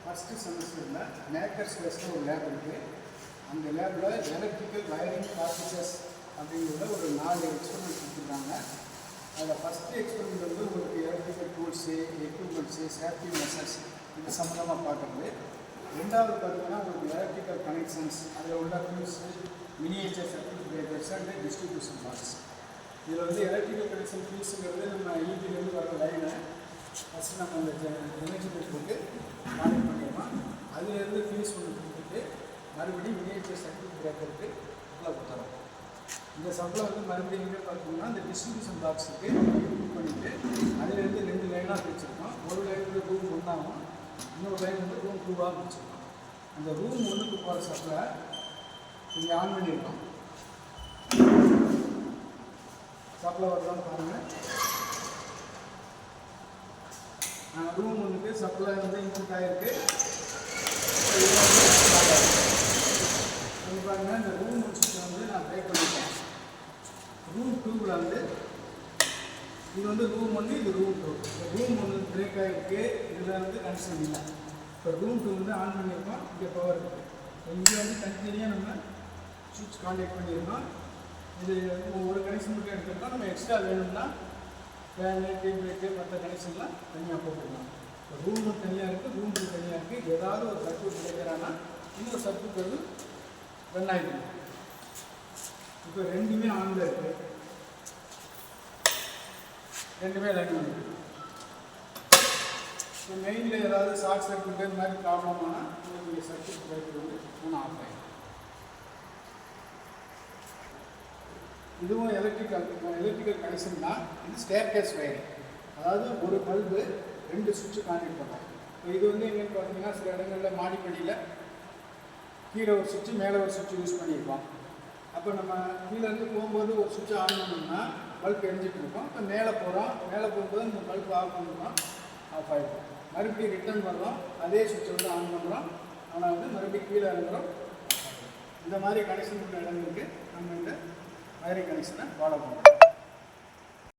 First செமஸ்டரில் makers கிளாஸில் ஒரு லேப் இருக்குது. அந்த லேபில் எலக்ட்ரிக்கல் வயரிங் ப்ராசஸஸ் அப்படிங்கிறத ஒரு 4 எக்ஸ்பெரிமெண்ட் கொடுத்துருக்காங்க. அதில் ஃபஸ்ட்டு எக்ஸ்பெரிமெண்ட் வந்து உங்களுக்கு electrical tools, equipments, safety measures இது சம்மந்தமாக பார்க்குறது. ரெண்டாவது பார்த்தீங்கன்னா உங்களுக்கு எலக்ட்ரிக்கல் கனெக்ஷன்ஸ், அதில் உள்ள fuse, miniature circuit breakers and distribution box. இதில் வந்து எலக்ட்ரிக்கல் கனெக்ஷன் ஃபியூஸுங்கிறது நம்ம ஈபிலேருந்து வர லைனை ஃபஸ்ட்டு நம்ம அந்த எனர்ஜி போட்டு கான்டெக்ட் பண்ணிடுவோம். அதுலேருந்து ஃபியூஸ் ஒன்று கொடுத்துட்டு மறுபடியும் மினியேச்சர் சர்க்யூட் பிரேக்கருக்கு சப்ளை கொடுத்துறோம். இந்த சப்ளை வந்து மறுபடியும் எங்கே பார்த்தோம்னா இந்த டிஸ்ட்ரிபியூஷன் பாக்ஸுக்கு யூஸ் பண்ணிவிட்டு அதுலேருந்து 2 லைனாக பிரிச்சுருக்கோம். ஒரு லைன் வந்து ரூம் 1ஆகும், இன்னொரு லைன் வந்து ரூம் 2ஆக பிரிச்சுருக்கோம். அந்த ரூம் 1க்கு போகிற சப்ளை இங்கே ஆன் பண்ணியிருக்கோம். சப்ளை வரலான்னு பாருங்கள். ரூம் 1க்கு சப்ளை வந்து இன்க்ரீட் ஆகிருக்கு. பாருங்கள், இந்த ரூம் 1 வந்து நான் பிரேக் பண்ணிட்டேன். ரூம் 2வில் வந்து இது வந்து ரூம் 1, இது ரூம் 2. ரூம் 1 பிரேக் ஆகிருக்கு, இதில் வந்து கனெக்ஷன் இல்லை. இப்போ ரூம் 2 வந்து ஆன் பண்ணியிருக்கோம். இங்கே பவர் இருக்குது. இங்கே வந்து கண்டினியூவாக நம்ம சுவிட்ச் கான்டாக்ட் பண்ணியிருக்கோம். இது ஒரு கனெக்ஷன் மட்டும் எடுத்துருக்கோம். நம்ம எக்ஸ்ட்ரா வேணும்னா ஃபேனு, டியூப் லைட்டு, மற்ற கனெக்ஷன்லாம் தனியாக போட்டுக்கலாம். இப்போ ரூம் 1 தனியாக இருக்குது, ரூம் 2 தனியாக இருக்குது. ஏதாவது ஒரு சர்க்யூட் கிடைக்கிறான்னா இன்னொரு சர்க்யூட் வந்து ரன் ஆகிடும். இப்போ ரெண்டுமே ஆனில் இருக்குது, ரெண்டுமே லைன் வந்துருக்கு. இப்போ மெயினில் ஏதாவது ஷார்ட் சர்க்யூட் இந்த மாதிரி ப்ராப்ளம் ஆனால் உங்களுக்கு சர்க்யூட் பிரேக்கர் வந்து நான் ஆஃப் ஆகிடும். இதுவும் எலக்ட்ரிக்கல் கனெக்ஷன் தான். இது ஸ்டேர்கேஸ் வயரிங், அதாவது ஒரு பல்பு 2 சுவிட்சு கான்டெக்ட் பண்ணுறோம். இப்போ இது வந்து எங்கேன்னு பார்த்தீங்கன்னா சில இடங்களில் மாடிப்படியில் கீழே ஒரு சுவிட்சு, மேலே ஒரு சுவிட்சு யூஸ் பண்ணியிருக்கோம். அப்போ நம்ம கீழேருந்து போகும்போது ஒரு சுவிட்சை ஆன் பண்ணோம்னா பல்ப் எரிஞ்சிட்டு இருக்கோம். இப்போ மேலே போகிறோம், மேலே போகும்போது இந்த பல்ப் ஆஃப் பண்ணுறோம், ஆஃப் ஆகிடும். மறுபடியும் ரிட்டர்ன் பண்ணுறோம், அதே சுவிட்சை வந்து ஆன் பண்ணுறோம், ஆனால் வந்து மறுபடியும் கீழே இறங்குறோம். இந்த மாதிரி கனெக்ஷன் உள்ள இடங்களுக்கு நம்ம இந்த வயரிங் கனெக்ஷனை ஃபாலோ பண்ணுறோம்.